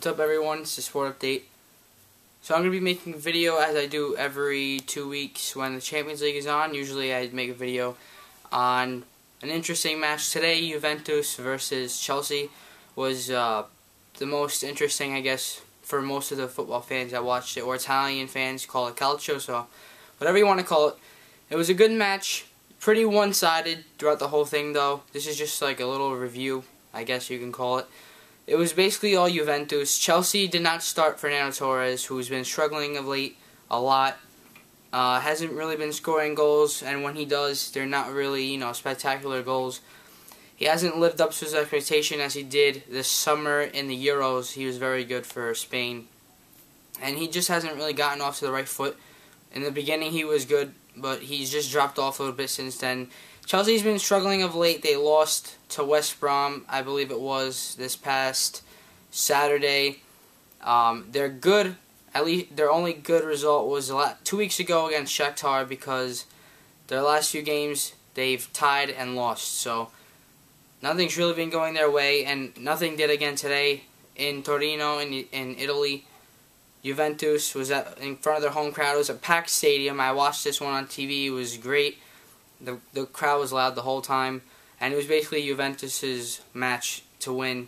What's up everyone, it's the Sport Update. So I'm going to be making a video as I do every 2 weeks when the Champions League is on. Usually I make a video on an interesting match. Today, Juventus versus Chelsea was the most interesting, I guess, for most of the football fans that watched it, or Italian fans call it calcio, so whatever you want to call it. It was a good match, pretty one-sided throughout the whole thing though. This is just like a little review, I guess you can call it. It was basically all Juventus. Chelsea did not start Fernando Torres, who's been struggling of late a lot. Hasn't really been scoring goals, and when he does, they're not really, spectacular goals. He hasn't lived up to his expectation as he did this summer in the Euros. He was very good for Spain. And he just hasn't really gotten off to the right foot. In the beginning, he was good, but he's just dropped off a little bit since then. Chelsea's been struggling of late. They lost to West Brom, I believe it was, this past Saturday. They're good. At least their only good result was 2 weeks ago against Shakhtar, because their last few games they've tied and lost. So nothing's really been going their way, and nothing did again today in Torino in Italy. Juventus was in front of their home crowd. It was a packed stadium. I watched this one on TV. It was great. The crowd was loud the whole time, and it was basically Juventus's match to win,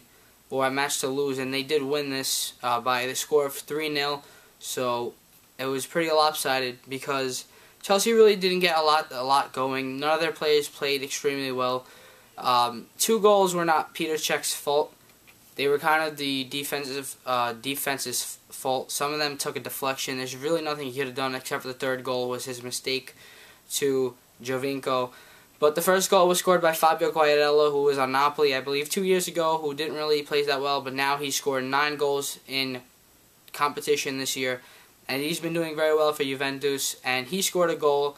or a match to lose, and they did win this by the score of 3-0. So it was pretty lopsided because Chelsea really didn't get a lot going. None of their players played extremely well. 2 goals were not Peter Cech's fault. They were kind of the defense's fault. Some of them took a deflection. There's really nothing he could have done except for the third goal was his mistake to Giovinco. But the first goal was scored by Fabio Quagliarella, who was on Napoli, I believe, 2 years ago, who didn't really play that well, but now he's scored 9 goals in competition this year, and he's been doing very well for Juventus. And he scored a goal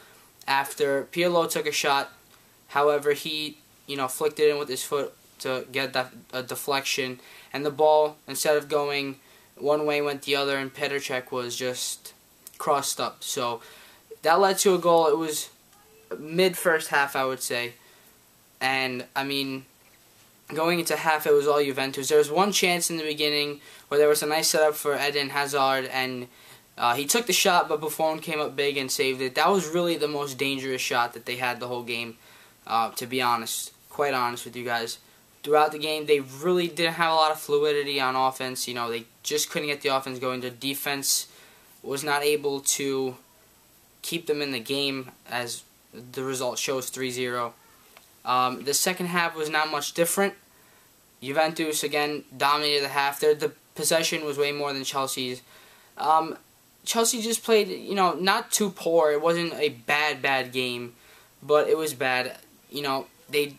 after Pirlo took a shot. However, he flicked it in with his foot to get a deflection, and the ball, instead of going one way, went the other, and Peter Cech was just crossed up. So that led to a goal. It was mid-first half, I would say. And, I mean, going into half, it was all Juventus. There was one chance in the beginning where there was a nice setup for Eden Hazard, and he took the shot, but Buffon came up big and saved it. That was really the most dangerous shot that they had the whole game, to be honest. Quite honest with you guys. Throughout the game, they really didn't have a lot of fluidity on offense. They just couldn't get the offense going. Their defense was not able to keep them in the game, as the result shows, 3-0. The second half was not much different. Juventus, again, dominated the half. The possession was way more than Chelsea's. Chelsea just played, not too poor. It wasn't a bad game, but it was bad. They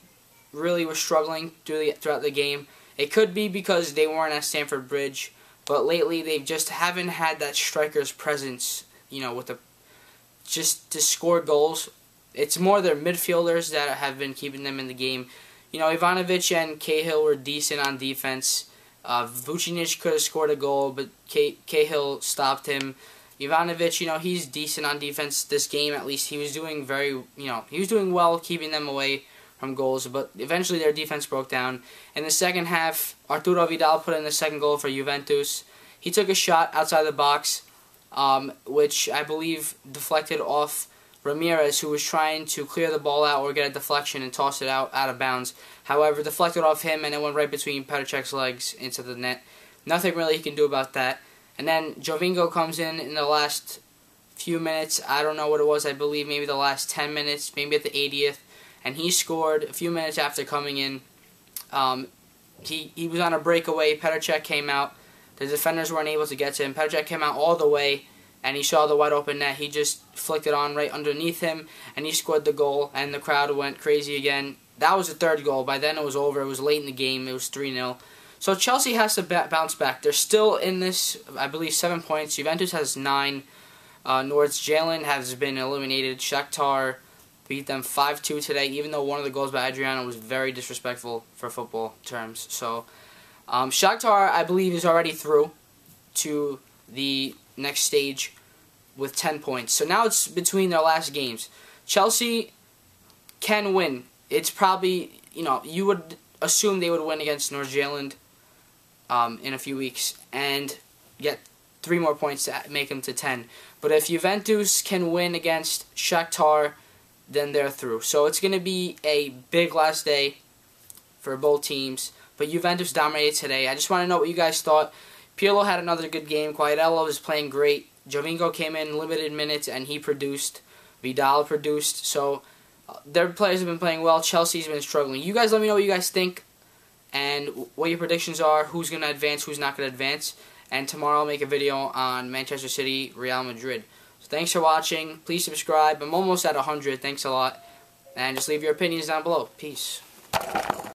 really were struggling throughout the game. It could be because they weren't at Stamford Bridge, but lately they just haven't had that striker's presence, just to score goals. It's more their midfielders that have been keeping them in the game. Ivanovic and Cahill were decent on defense. Vucinic could have scored a goal, but Cahill stopped him. Ivanovic, he's decent on defense this game. At least he was doing he was doing well keeping them away from goals, but eventually their defense broke down. In the second half, Arturo Vidal put in the second goal for Juventus. He took a shot outside the box, which I believe deflected off Ramires, who was trying to clear the ball out or get a deflection and toss it out of bounds. However, deflected off him, and it went right between Peter Cech's legs into the net. Nothing really he can do about that. And then Giovinco comes in the last few minutes. I don't know what it was. I believe maybe the last 10 minutes, maybe at the 80th. And he scored a few minutes after coming in. He was on a breakaway. Peter Cech came out. The defenders weren't able to get to him. Peter Cech came out all the way, and he saw the wide open net. He just flicked it on right underneath him, and he scored the goal, and the crowd went crazy again. That was the third goal. By then it was over. It was late in the game. It was 3-0. So Chelsea has to bounce back. They're still in this, I believe, 7 points. Juventus has 9. Nordsjælland has been eliminated. Shakhtar beat them 5-2 today, even though one of the goals by Adriano was very disrespectful for football terms. So Shakhtar, I believe, is already through to the next stage with 10 points. So now it's between their last games. Chelsea can win. It's probably, you would assume they would win against Nordsjælland. in a few weeks and get 3 more points to make them to 10. But if Juventus can win against Shakhtar, then they're through. So it's going to be a big last day for both teams. But Juventus dominated today. I just want to know what you guys thought. Pirlo had another good game. Quagliarella was playing great. Giovinco came in limited minutes and he produced. Vidal produced. So their players have been playing well. Chelsea's been struggling. You guys let me know what you guys think and what your predictions are. Who's going to advance, who's not going to advance. And tomorrow I'll make a video on Manchester City, Real Madrid. So thanks for watching. Please subscribe. I'm almost at 100. Thanks a lot. And just leave your opinions down below. Peace.